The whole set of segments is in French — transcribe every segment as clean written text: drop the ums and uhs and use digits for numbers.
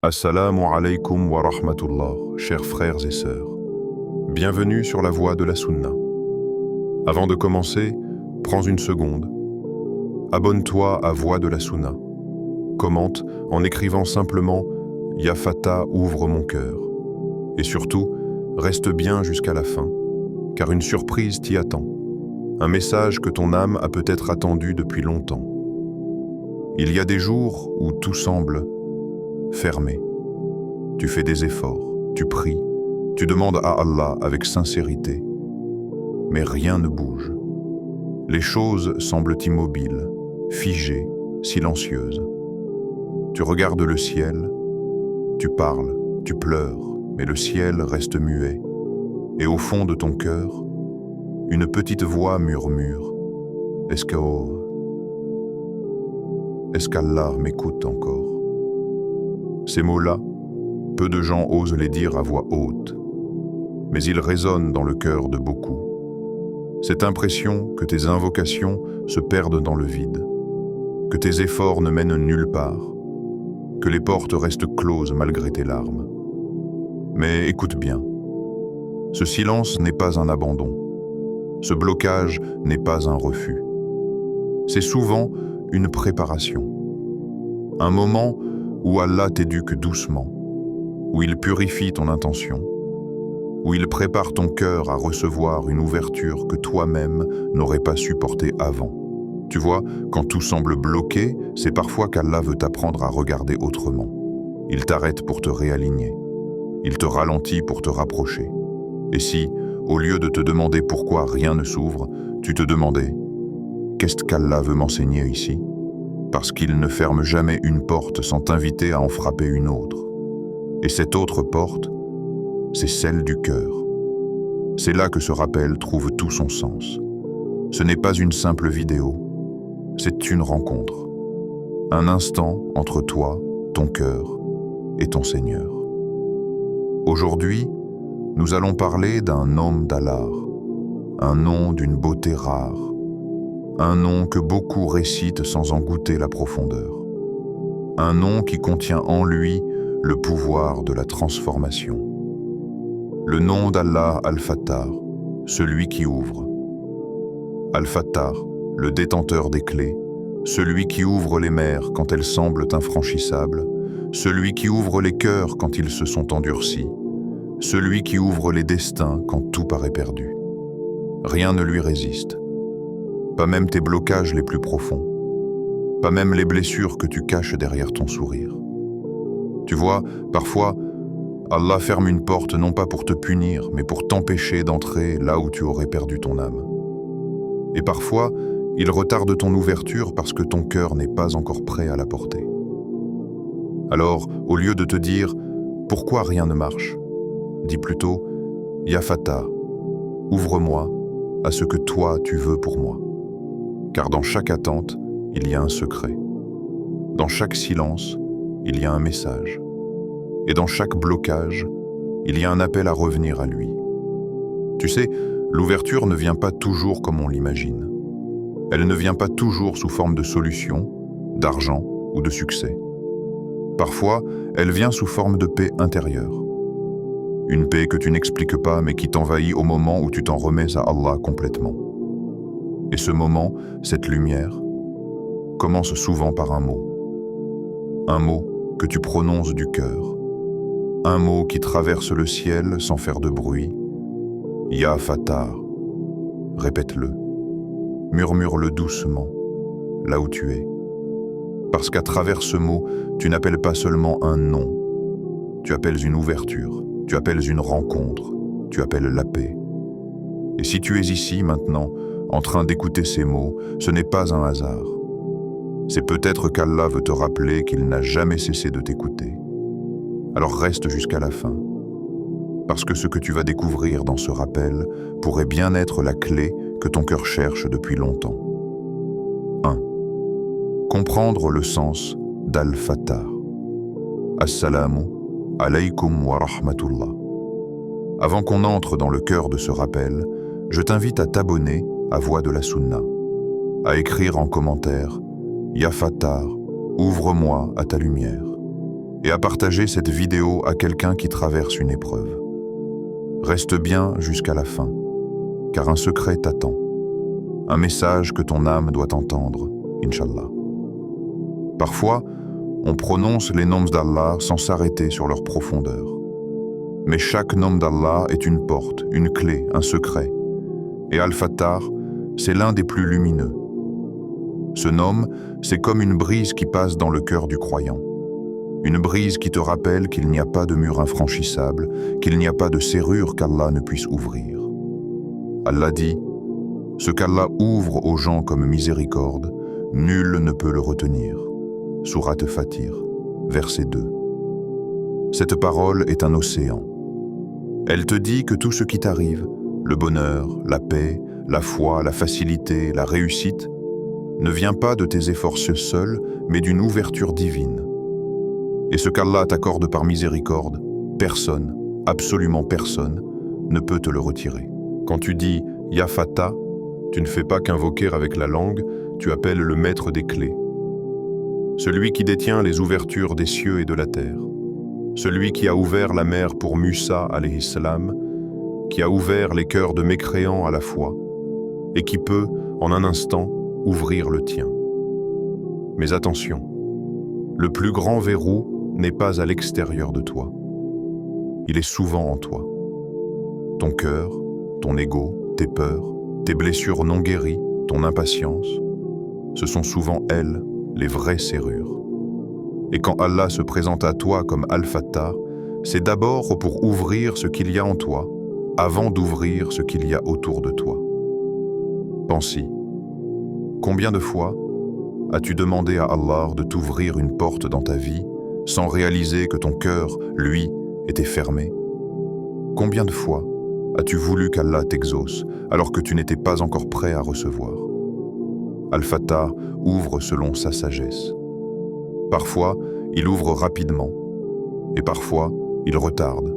Assalamu alaikum wa rahmatullah, chers frères et sœurs. Bienvenue sur la voie de la Sunna. Avant de commencer, prends une seconde. Abonne-toi à Voix de la Sunna. Commente en écrivant simplement « Ya Fatah, ouvre mon cœur ». Et surtout, reste bien jusqu'à la fin, car une surprise t'y attend. Un message que ton âme a peut-être attendu depuis longtemps. Il y a des jours où tout semble fermé. Tu fais des efforts, tu pries, tu demandes à Allah avec sincérité. Mais rien ne bouge. Les choses semblent immobiles, figées, silencieuses. Tu regardes le ciel, tu parles, tu pleures, mais le ciel reste muet. Et au fond de ton cœur, une petite voix murmure « Est-ce qu'Allah m'écoute encore ?» Ces mots-là, peu de gens osent les dire à voix haute, mais ils résonnent dans le cœur de beaucoup. Cette impression que tes invocations se perdent dans le vide, que tes efforts ne mènent nulle part, que les portes restent closes malgré tes larmes. Mais écoute bien, ce silence n'est pas un abandon, ce blocage n'est pas un refus. C'est souvent une préparation, un moment où Allah t'éduque doucement, où il purifie ton intention, où il prépare ton cœur à recevoir une ouverture que toi-même n'aurais pas su porter avant. Tu vois, quand tout semble bloqué, c'est parfois qu'Allah veut t'apprendre à regarder autrement. Il t'arrête pour te réaligner. Il te ralentit pour te rapprocher. Et si, au lieu de te demander pourquoi rien ne s'ouvre, tu te demandais « Qu'est-ce qu'Allah veut m'enseigner ici ?» Parce qu'il ne ferme jamais une porte sans t'inviter à en frapper une autre. Et cette autre porte, c'est celle du cœur. C'est là que ce rappel trouve tout son sens. Ce n'est pas une simple vidéo, c'est une rencontre. Un instant entre toi, ton cœur et ton Seigneur. Aujourd'hui, nous allons parler d'un nom d'Allah, un nom d'une beauté rare, un nom que beaucoup récitent sans en goûter la profondeur. Un nom qui contient en lui le pouvoir de la transformation. Le nom d'Allah Al-Fattar, celui qui ouvre. Al-Fattar, le détenteur des clés, celui qui ouvre les mers quand elles semblent infranchissables, celui qui ouvre les cœurs quand ils se sont endurcis, celui qui ouvre les destins quand tout paraît perdu. Rien ne lui résiste. Pas même tes blocages les plus profonds, pas même les blessures que tu caches derrière ton sourire. Tu vois, parfois, Allah ferme une porte non pas pour te punir, mais pour t'empêcher d'entrer là où tu aurais perdu ton âme. Et parfois, il retarde ton ouverture parce que ton cœur n'est pas encore prêt à la porter. Alors, au lieu de te dire « Pourquoi rien ne marche ?», dis plutôt « Ya Fatah, ouvre-moi à ce que toi tu veux pour moi. » Car dans chaque attente, il y a un secret. Dans chaque silence, il y a un message. Et dans chaque blocage, il y a un appel à revenir à lui. Tu sais, l'ouverture ne vient pas toujours comme on l'imagine. Elle ne vient pas toujours sous forme de solution, d'argent ou de succès. Parfois, elle vient sous forme de paix intérieure. Une paix que tu n'expliques pas mais qui t'envahit au moment où tu t'en remets à Allah complètement. Et ce moment, cette lumière, commence souvent par un mot. Un mot que tu prononces du cœur. Un mot qui traverse le ciel sans faire de bruit. Ya Fatah. Répète-le. Murmure-le doucement, là où tu es. Parce qu'à travers ce mot, tu n'appelles pas seulement un nom. Tu appelles une ouverture, tu appelles une rencontre, tu appelles la paix. Et si tu es ici maintenant, en train d'écouter ces mots, ce n'est pas un hasard. C'est peut-être qu'Allah veut te rappeler qu'il n'a jamais cessé de t'écouter. Alors reste jusqu'à la fin, parce que ce que tu vas découvrir dans ce rappel pourrait bien être la clé que ton cœur cherche depuis longtemps. 1. Comprendre le sens d'Al-Fattar. Assalamu alaikum wa rahmatullah. Avant qu'on entre dans le cœur de ce rappel, je t'invite à t'abonner à Voix de la Sunna, à écrire en commentaire « Ya Fattar, ouvre-moi à ta lumière » et à partager cette vidéo à quelqu'un qui traverse une épreuve. Reste bien jusqu'à la fin, car un secret t'attend, un message que ton âme doit entendre, Inch'Allah. Parfois, on prononce les noms d'Allah sans s'arrêter sur leur profondeur. Mais chaque nom d'Allah est une porte, une clé, un secret. Et Al-Fattar, c'est l'un des plus lumineux. Ce nom, c'est comme une brise qui passe dans le cœur du croyant. Une brise qui te rappelle qu'il n'y a pas de mur infranchissable, qu'il n'y a pas de serrure qu'Allah ne puisse ouvrir. Allah dit, « Ce qu'Allah ouvre aux gens comme miséricorde, nul ne peut le retenir. » Sourate Fatir, verset 2. Cette parole est un océan. Elle te dit que tout ce qui t'arrive, le bonheur, la paix, la foi, la facilité, la réussite, ne vient pas de tes efforts seuls, mais d'une ouverture divine. Et ce qu'Allah t'accorde par miséricorde, personne, absolument personne, ne peut te le retirer. Quand tu dis « Ya Fatah », tu ne fais pas qu'invoquer avec la langue, tu appelles le maître des clés. Celui qui détient les ouvertures des cieux et de la terre. Celui qui a ouvert la mer pour Musa alayhi salam, qui a ouvert les cœurs de mécréants à la foi, et qui peut, en un instant, ouvrir le tien. Mais attention, le plus grand verrou n'est pas à l'extérieur de toi. Il est souvent en toi. Ton cœur, ton ego, tes peurs, tes blessures non guéries, ton impatience, ce sont souvent elles, les vraies serrures. Et quand Allah se présente à toi comme Al-Fattar, c'est d'abord pour ouvrir ce qu'il y a en toi, avant d'ouvrir ce qu'il y a autour de toi. Pense-y. Combien de fois as-tu demandé à Allah de t'ouvrir une porte dans ta vie sans réaliser que ton cœur, lui, était fermé? Combien de fois as-tu voulu qu'Allah t'exauce alors que tu n'étais pas encore prêt à recevoir? Al-Fattar ouvre selon sa sagesse. Parfois, il ouvre rapidement, et parfois, il retarde.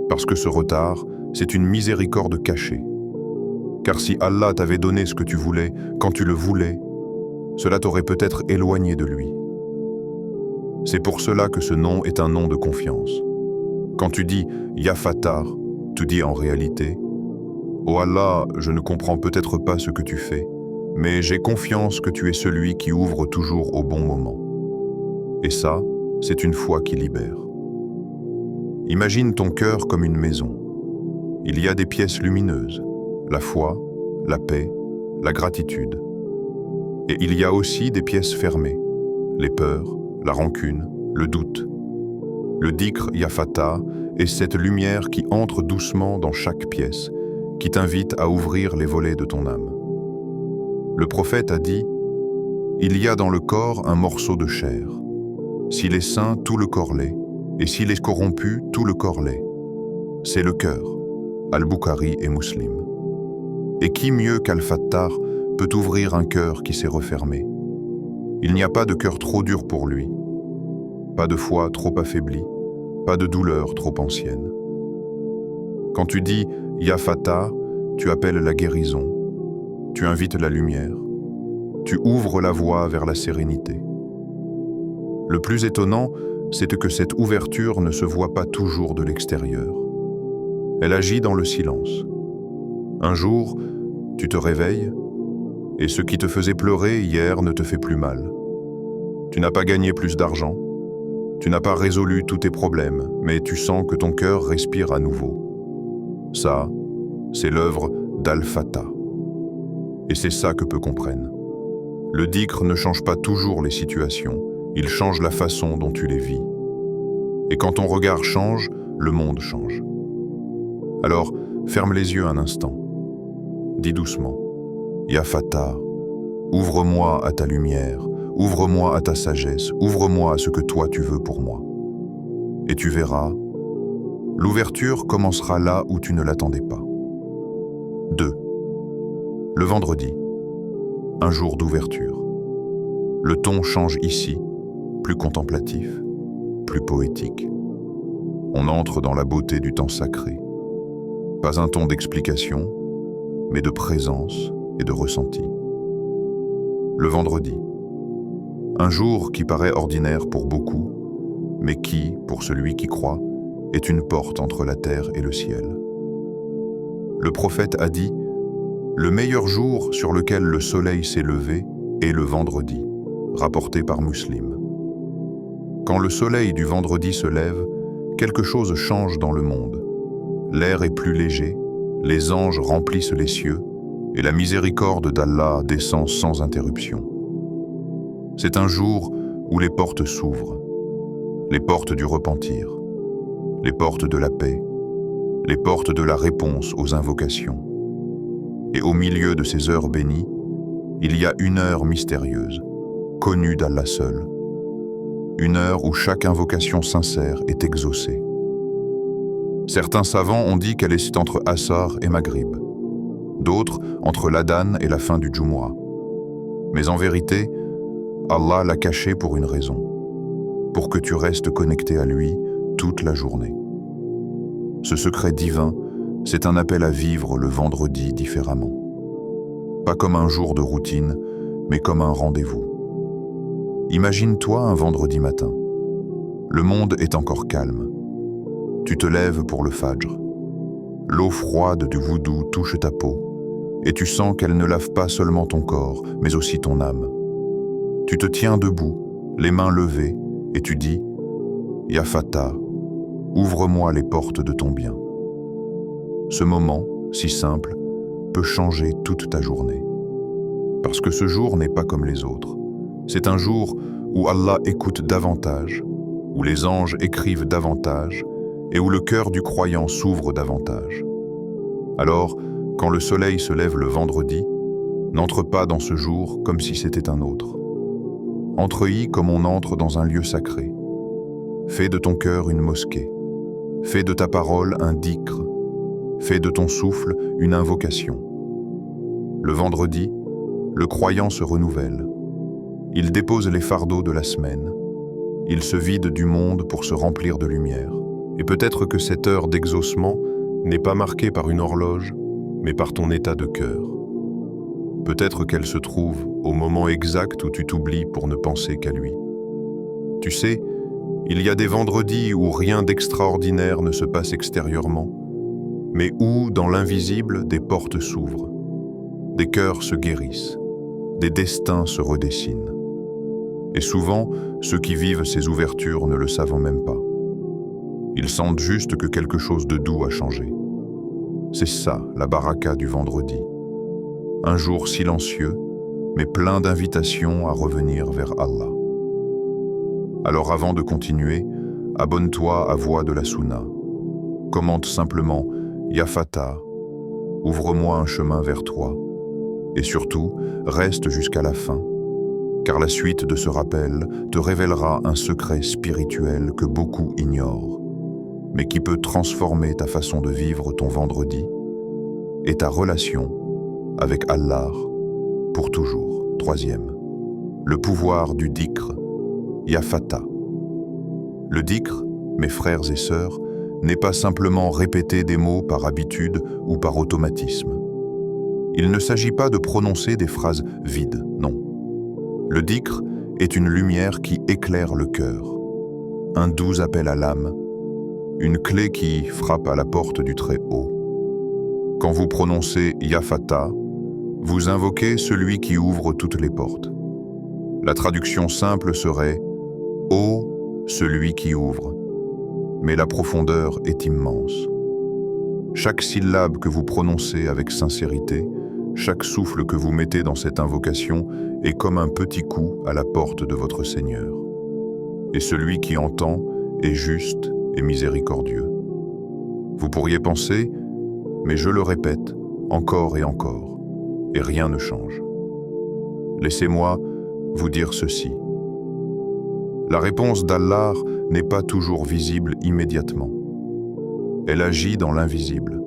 Parce que ce retard, c'est une miséricorde cachée. Car si Allah t'avait donné ce que tu voulais, quand tu le voulais, cela t'aurait peut-être éloigné de lui. C'est pour cela que ce nom est un nom de confiance. Quand tu dis « Ya Fattar », tu dis en réalité « Oh Allah, je ne comprends peut-être pas ce que tu fais, mais j'ai confiance que tu es celui qui ouvre toujours au bon moment. » Et ça, c'est une foi qui libère. Imagine ton cœur comme une maison. Il y a des pièces lumineuses, la foi, la paix, la gratitude. Et il y a aussi des pièces fermées, les peurs, la rancune, le doute. Le dhikr Ya Fattar est cette lumière qui entre doucement dans chaque pièce, qui t'invite à ouvrir les volets de ton âme. Le prophète a dit « Il y a dans le corps un morceau de chair. S'il est sain, tout le corps l'est, et s'il est corrompu, tout le corps l'est. C'est le cœur. » Al-Bukhari et Muslim. Et qui mieux qu'Al-Fattar peut ouvrir un cœur qui s'est refermé? Il n'y a pas de cœur trop dur pour lui, pas de foi trop affaiblie, pas de douleur trop ancienne. Quand tu dis « Ya Fattar », tu appelles la guérison, tu invites la lumière, tu ouvres la voie vers la sérénité. Le plus étonnant, c'est que cette ouverture ne se voit pas toujours de l'extérieur. Elle agit dans le silence. Un jour, tu te réveilles, et ce qui te faisait pleurer hier ne te fait plus mal. Tu n'as pas gagné plus d'argent, tu n'as pas résolu tous tes problèmes, mais tu sens que ton cœur respire à nouveau. Ça, c'est l'œuvre d'Al-Fattar. Et c'est ça que peu comprennent. Le dhikr ne change pas toujours les situations, il change la façon dont tu les vis. Et quand ton regard change, le monde change. Alors, ferme les yeux un instant. Dis doucement, « Ya Fattar, ouvre-moi à ta lumière, ouvre-moi à ta sagesse, ouvre-moi à ce que toi tu veux pour moi. » Et tu verras, l'ouverture commencera là où tu ne l'attendais pas. 2. Le vendredi, un jour d'ouverture. Le ton change ici, plus contemplatif, plus poétique. On entre dans la beauté du temps sacré. Pas un ton d'explication, mais de présence et de ressenti. Le vendredi, un jour qui paraît ordinaire pour beaucoup, mais qui, pour celui qui croit, est une porte entre la terre et le ciel. Le prophète a dit « Le meilleur jour sur lequel le soleil s'est levé est le vendredi », rapporté par Muslim. Quand le soleil du vendredi se lève, quelque chose change dans le monde. L'air est plus léger, les anges remplissent les cieux, et la miséricorde d'Allah descend sans interruption. C'est un jour où les portes s'ouvrent, les portes du repentir, les portes de la paix, les portes de la réponse aux invocations. Et au milieu de ces heures bénies, il y a une heure mystérieuse, connue d'Allah seul, une heure où chaque invocation sincère est exaucée. Certains savants ont dit qu'elle est entre Assar et Maghrib, d'autres entre l'Adhan et la fin du Jumu'ah. Mais en vérité, Allah l'a cachée pour une raison, pour que tu restes connecté à lui toute la journée. Ce secret divin, c'est un appel à vivre le vendredi différemment. Pas comme un jour de routine, mais comme un rendez-vous. Imagine-toi un vendredi matin. Le monde est encore calme. Tu te lèves pour le Fajr. L'eau froide du wudu touche ta peau, et tu sens qu'elle ne lave pas seulement ton corps, mais aussi ton âme. Tu te tiens debout, les mains levées, et tu dis « Ya Fatah, ouvre-moi les portes de ton bien ». Ce moment, si simple, peut changer toute ta journée. Parce que ce jour n'est pas comme les autres. C'est un jour où Allah écoute davantage, où les anges écrivent davantage, et où le cœur du croyant s'ouvre davantage. Alors, quand le soleil se lève le vendredi, n'entre pas dans ce jour comme si c'était un autre. Entre-y comme on entre dans un lieu sacré. Fais de ton cœur une mosquée. Fais de ta parole un dhikr. Fais de ton souffle une invocation. Le vendredi, le croyant se renouvelle. Il dépose les fardeaux de la semaine. Il se vide du monde pour se remplir de lumière. Et peut-être que cette heure d'exaucement n'est pas marquée par une horloge, mais par ton état de cœur. Peut-être qu'elle se trouve au moment exact où tu t'oublies pour ne penser qu'à lui. Tu sais, il y a des vendredis où rien d'extraordinaire ne se passe extérieurement, mais où, dans l'invisible, des portes s'ouvrent, des cœurs se guérissent, des destins se redessinent. Et souvent, ceux qui vivent ces ouvertures ne le savent même pas. Ils sentent juste que quelque chose de doux a changé. C'est ça, la baraka du vendredi. Un jour silencieux, mais plein d'invitations à revenir vers Allah. Alors avant de continuer, abonne-toi à Voix de la Sunna. Commente simplement « Ya Fatah, ouvre-moi un chemin vers toi ». Et surtout, reste jusqu'à la fin, car la suite de ce rappel te révélera un secret spirituel que beaucoup ignorent, mais qui peut transformer ta façon de vivre ton vendredi et ta relation avec Allah pour toujours. Troisième, le pouvoir du dhikr, Ya Fatah. Le dhikr, mes frères et sœurs, n'est pas simplement répéter des mots par habitude ou par automatisme. Il ne s'agit pas de prononcer des phrases vides, non. Le dhikr est une lumière qui éclaire le cœur, un doux appel à l'âme, une clé qui frappe à la porte du Très-Haut. Quand vous prononcez Ya Fatah, vous invoquez celui qui ouvre toutes les portes. La traduction simple serait « Ô celui qui ouvre », mais la profondeur est immense. Chaque syllabe que vous prononcez avec sincérité, chaque souffle que vous mettez dans cette invocation est comme un petit coup à la porte de votre Seigneur. Et celui qui entend est juste et miséricordieux. Vous pourriez penser, mais je le répète, encore et encore, et rien ne change. Laissez-moi vous dire ceci. La réponse d'Allah n'est pas toujours visible immédiatement. Elle agit dans l'invisible.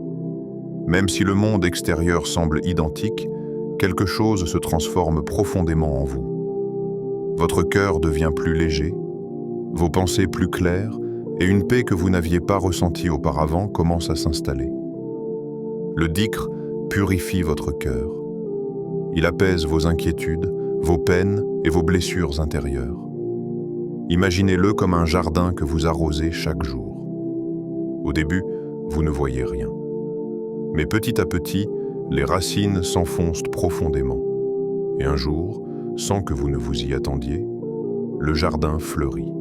Même si le monde extérieur semble identique, quelque chose se transforme profondément en vous. Votre cœur devient plus léger, vos pensées plus claires, et une paix que vous n'aviez pas ressentie auparavant commence à s'installer. Le dhikr purifie votre cœur. Il apaise vos inquiétudes, vos peines et vos blessures intérieures. Imaginez-le comme un jardin que vous arrosez chaque jour. Au début, vous ne voyez rien. Mais petit à petit, les racines s'enfoncent profondément. Et un jour, sans que vous ne vous y attendiez, le jardin fleurit.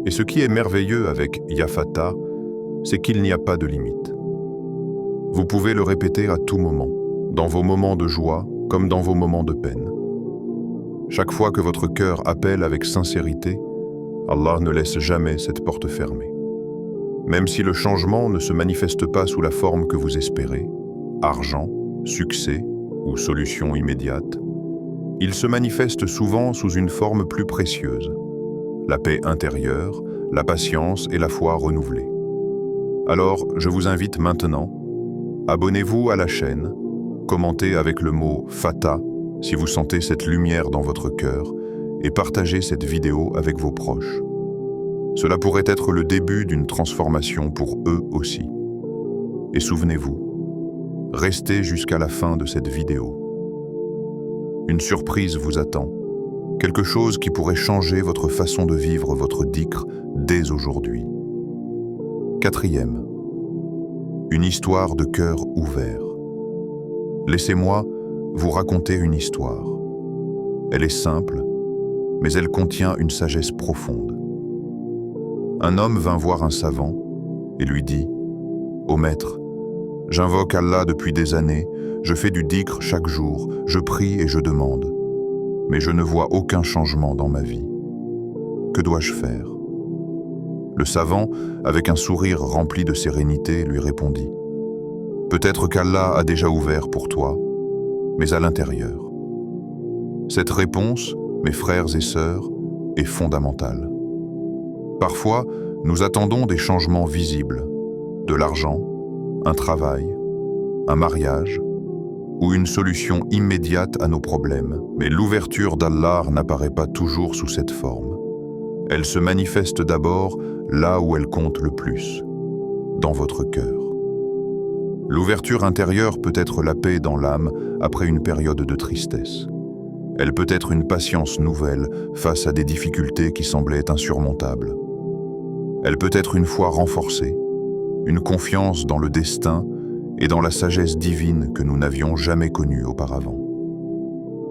Et ce qui est merveilleux avec Yafata, c'est qu'il n'y a pas de limite. Vous pouvez le répéter à tout moment, dans vos moments de joie comme dans vos moments de peine. Chaque fois que votre cœur appelle avec sincérité, Allah ne laisse jamais cette porte fermée. Même si le changement ne se manifeste pas sous la forme que vous espérez, argent, succès ou solution immédiate, il se manifeste souvent sous une forme plus précieuse, la paix intérieure, la patience et la foi renouvelée. Alors, je vous invite maintenant, abonnez-vous à la chaîne, commentez avec le mot « Fata » si vous sentez cette lumière dans votre cœur et partagez cette vidéo avec vos proches. Cela pourrait être le début d'une transformation pour eux aussi. Et souvenez-vous, restez jusqu'à la fin de cette vidéo. Une surprise vous attend, quelque chose qui pourrait changer votre façon de vivre votre dhikr dès aujourd'hui. 4e, une histoire de cœur ouvert. Laissez-moi vous raconter une histoire. Elle est simple, mais elle contient une sagesse profonde. Un homme vint voir un savant et lui dit « Ô maître, j'invoque Allah depuis des années, je fais du dhikr chaque jour, je prie et je demande, mais je ne vois aucun changement dans ma vie. Que dois-je faire ?» Le savant, avec un sourire rempli de sérénité, lui répondit « Peut-être qu'Allah a déjà ouvert pour toi, mais à l'intérieur. » Cette réponse, mes frères et sœurs, est fondamentale. Parfois, nous attendons des changements visibles, de l'argent, un travail, un mariage, ou une solution immédiate à nos problèmes. Mais l'ouverture d'Allah n'apparaît pas toujours sous cette forme. Elle se manifeste d'abord là où elle compte le plus, dans votre cœur. L'ouverture intérieure peut être la paix dans l'âme après une période de tristesse. Elle peut être une patience nouvelle face à des difficultés qui semblaient insurmontables. Elle peut être une foi renforcée, une confiance dans le destin et dans la sagesse divine que nous n'avions jamais connue auparavant.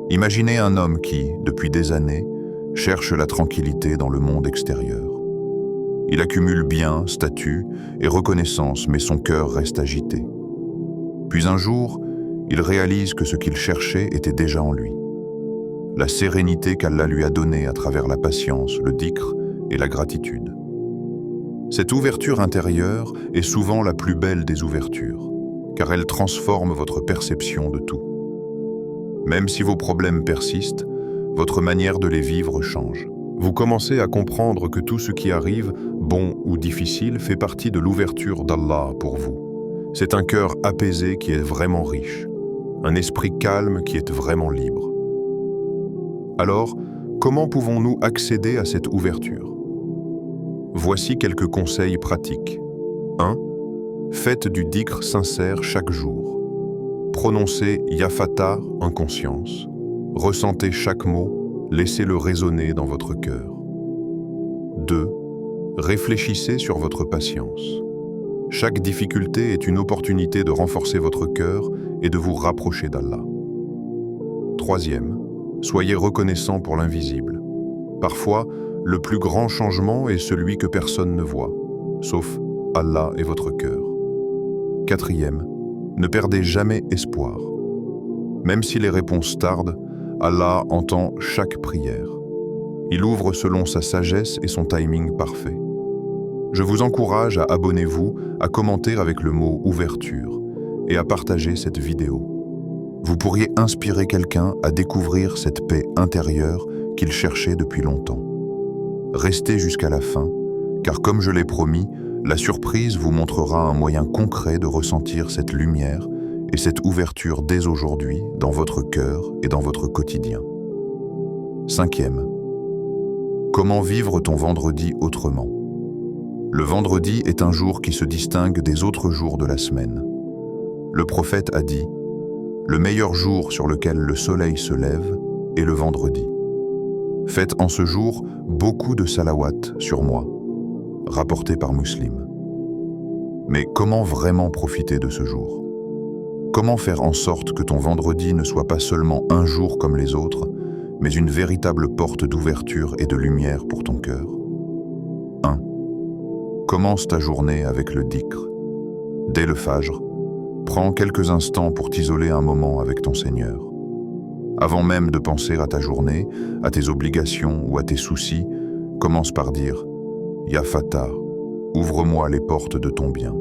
Imaginez un homme qui, depuis des années, cherche la tranquillité dans le monde extérieur. Il accumule biens, statut et reconnaissance, mais son cœur reste agité. Puis un jour, il réalise que ce qu'il cherchait était déjà en lui. La sérénité qu'Allah lui a donnée à travers la patience, le dhikr et la gratitude. Cette ouverture intérieure est souvent la plus belle des ouvertures, car elle transforme votre perception de tout. Même si vos problèmes persistent, votre manière de les vivre change. Vous commencez à comprendre que tout ce qui arrive, bon ou difficile, fait partie de l'ouverture d'Allah pour vous. C'est un cœur apaisé qui est vraiment riche, un esprit calme qui est vraiment libre. Alors, comment pouvons-nous accéder à cette ouverture ? Voici quelques conseils pratiques. 1. Faites du dhikr sincère chaque jour. Prononcez Yafata en conscience. Ressentez chaque mot, laissez-le résonner dans votre cœur. 2. Réfléchissez sur votre patience. Chaque difficulté est une opportunité de renforcer votre cœur et de vous rapprocher d'Allah. 3e. Soyez reconnaissant pour l'invisible. Parfois, le plus grand changement est celui que personne ne voit, sauf Allah et votre cœur. 4e. Ne perdez jamais espoir. Même si les réponses tardent, Allah entend chaque prière. Il ouvre selon sa sagesse et son timing parfait. Je vous encourage à abonnez-vous, à commenter avec le mot « ouverture » et à partager cette vidéo. Vous pourriez inspirer quelqu'un à découvrir cette paix intérieure qu'il cherchait depuis longtemps. Restez jusqu'à la fin, car comme je l'ai promis, la surprise vous montrera un moyen concret de ressentir cette lumière et cette ouverture dès aujourd'hui dans votre cœur et dans votre quotidien. 5e. Comment vivre ton vendredi autrement ? Le vendredi est un jour qui se distingue des autres jours de la semaine. Le prophète a dit « Le meilleur jour sur lequel le soleil se lève est le vendredi. Faites en ce jour beaucoup de salawat sur moi, rapporté par Muslim. Mais comment vraiment profiter de ce jour? Comment faire en sorte que ton vendredi ne soit pas seulement un jour comme les autres, mais une véritable porte d'ouverture et de lumière pour ton cœur? 1. Commence ta journée avec le dhikr. Dès le fajr, prends quelques instants pour t'isoler un moment avec ton Seigneur. Avant même de penser à ta journée, à tes obligations ou à tes soucis, commence par dire « Ya Fatah, ouvre-moi les portes de ton bien ».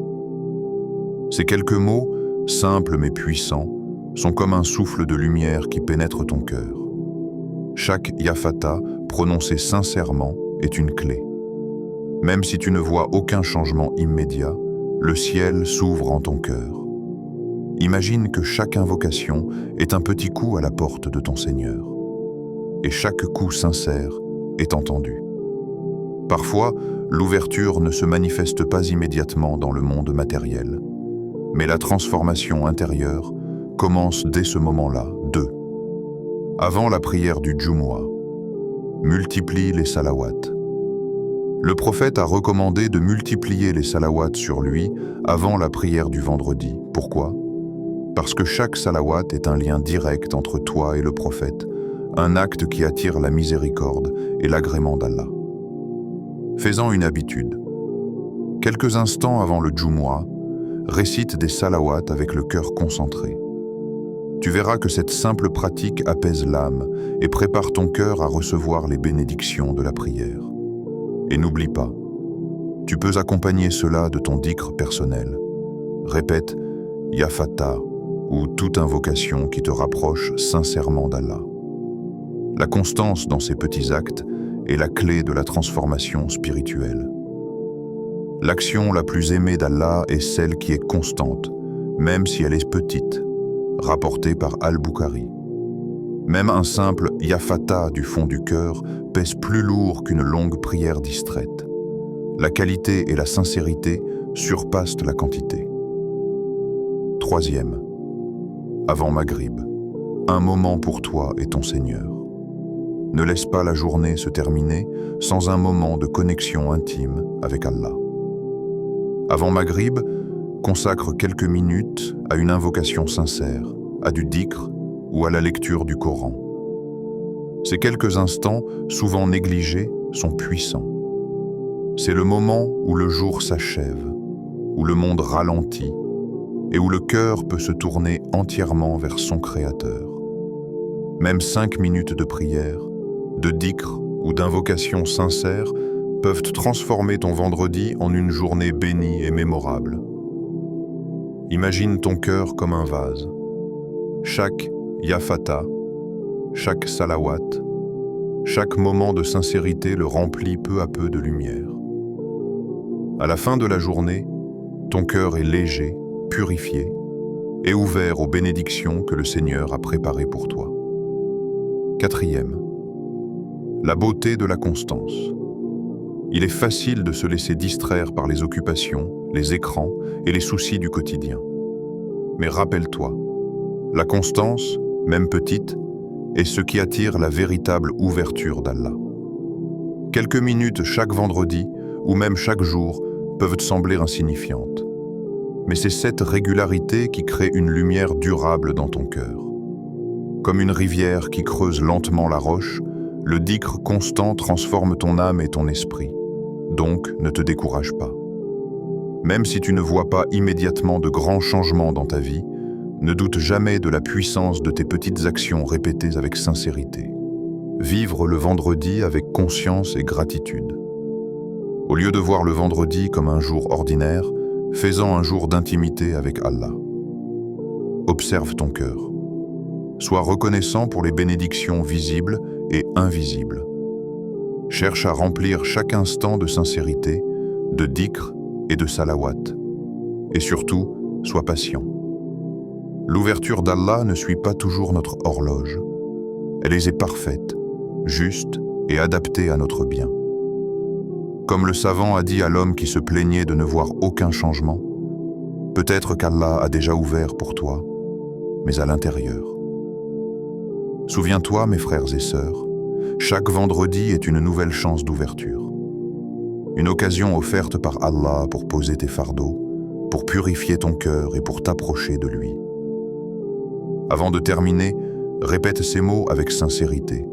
Ces quelques mots, simples mais puissants, sont comme un souffle de lumière qui pénètre ton cœur. Chaque Ya Fatah, prononcé sincèrement, est une clé. Même si tu ne vois aucun changement immédiat, le ciel s'ouvre en ton cœur. Imagine que chaque invocation est un petit coup à la porte de ton Seigneur. Et chaque coup sincère est entendu. Parfois, l'ouverture ne se manifeste pas immédiatement dans le monde matériel, mais la transformation intérieure commence dès ce moment-là. 2. Avant la prière du Jumu'ah, multiplie les salawats. Le prophète a recommandé de multiplier les salawats sur lui avant la prière du vendredi. Pourquoi? Parce que chaque salawat est un lien direct entre toi et le prophète, un acte qui attire la miséricorde et l'agrément d'Allah. Fais-en une habitude. Quelques instants avant le Jumu'ah, récite des salawats avec le cœur concentré. Tu verras que cette simple pratique apaise l'âme et prépare ton cœur à recevoir les bénédictions de la prière. Et n'oublie pas, tu peux accompagner cela de ton dhikr personnel. Répète « Ya Fatah » ou toute invocation qui te rapproche sincèrement d'Allah. La constance dans ces petits actes est la clé de la transformation spirituelle. L'action la plus aimée d'Allah est celle qui est constante, même si elle est petite, rapportée par Al-Bukhari. Même un simple « Ya Fatah » du fond du cœur pèse plus lourd qu'une longue prière distraite. La qualité et la sincérité surpassent la quantité. 3. Avant Maghrib, un moment pour toi et ton Seigneur. Ne laisse pas la journée se terminer sans un moment de connexion intime avec Allah. Avant Maghrib, consacre quelques minutes à une invocation sincère, à du dhikr ou à la lecture du Coran. Ces quelques instants, souvent négligés, sont puissants. C'est le moment où le jour s'achève, où le monde ralentit et où le cœur peut se tourner entièrement vers son Créateur. Même 5 minutes de prière, de dhikr ou d'invocation sincère peuvent transformer ton vendredi en une journée bénie et mémorable. Imagine ton cœur comme un vase. Chaque Ya Fatah, chaque salawat, chaque moment de sincérité le remplit peu à peu de lumière. À la fin de la journée, ton cœur est léger, purifié et ouvert aux bénédictions que le Seigneur a préparées pour toi. 4. La beauté de la constance. Il est facile de se laisser distraire par les occupations, les écrans et les soucis du quotidien. Mais rappelle-toi, la constance, même petite, est ce qui attire la véritable ouverture d'Allah. Quelques minutes chaque vendredi, ou même chaque jour, peuvent te sembler insignifiantes. Mais c'est cette régularité qui crée une lumière durable dans ton cœur. Comme une rivière qui creuse lentement la roche, le dhikr constant transforme ton âme et ton esprit. Donc, ne te décourage pas. Même si tu ne vois pas immédiatement de grands changements dans ta vie, ne doute jamais de la puissance de tes petites actions répétées avec sincérité. Vivre le vendredi avec conscience et gratitude. Au lieu de voir le vendredi comme un jour ordinaire, fais-en un jour d'intimité avec Allah. Observe ton cœur. Sois reconnaissant pour les bénédictions visibles et invisibles. Cherche à remplir chaque instant de sincérité, de dhikr et de salawat. Et surtout, sois patient. L'ouverture d'Allah ne suit pas toujours notre horloge. Elle est parfaite, juste et adaptée à notre bien. Comme le savant a dit à l'homme qui se plaignait de ne voir aucun changement, peut-être qu'Allah a déjà ouvert pour toi, mais à l'intérieur. Souviens-toi, mes frères et sœurs, Chaque vendredi est une nouvelle chance d'ouverture. Une occasion offerte par Allah pour poser tes fardeaux, pour purifier ton cœur et pour t'approcher de lui. Avant de terminer, répète ces mots avec sincérité.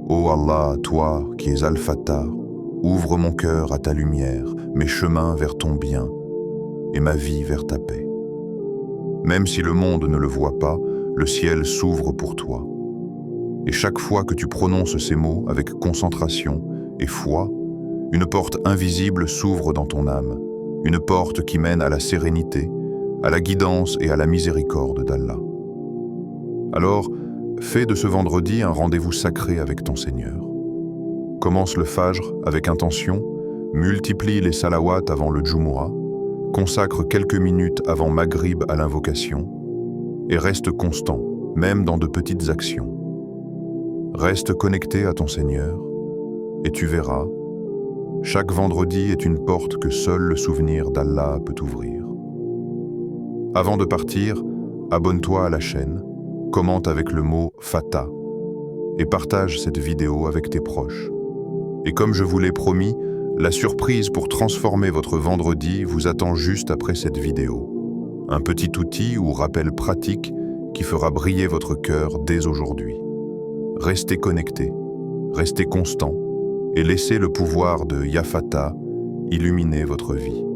Ô Allah, toi qui es Al-Fattah, ouvre mon cœur à ta lumière, mes chemins vers ton bien et ma vie vers ta paix. Même si le monde ne le voit pas, le ciel s'ouvre pour toi. Et chaque fois que tu prononces ces mots avec concentration et foi, une porte invisible s'ouvre dans ton âme, une porte qui mène à la sérénité, à la guidance et à la miséricorde d'Allah. Alors, fais de ce vendredi un rendez-vous sacré avec ton Seigneur. Commence le Fajr avec intention, multiplie les salawats avant le Jumu'ah, consacre quelques minutes avant Maghrib à l'invocation et reste constant, même dans de petites actions. Reste connecté à ton Seigneur et tu verras, chaque vendredi est une porte que seul le souvenir d'Allah peut ouvrir. Avant de partir, abonne-toi à la chaîne, commente avec le mot Fattah et partage cette vidéo avec tes proches. Et comme je vous l'ai promis, la surprise pour transformer votre vendredi vous attend juste après cette vidéo. Un petit outil ou rappel pratique qui fera briller votre cœur dès aujourd'hui. Restez connectés, restez constants et laissez le pouvoir de Ya Fattah illuminer votre vie.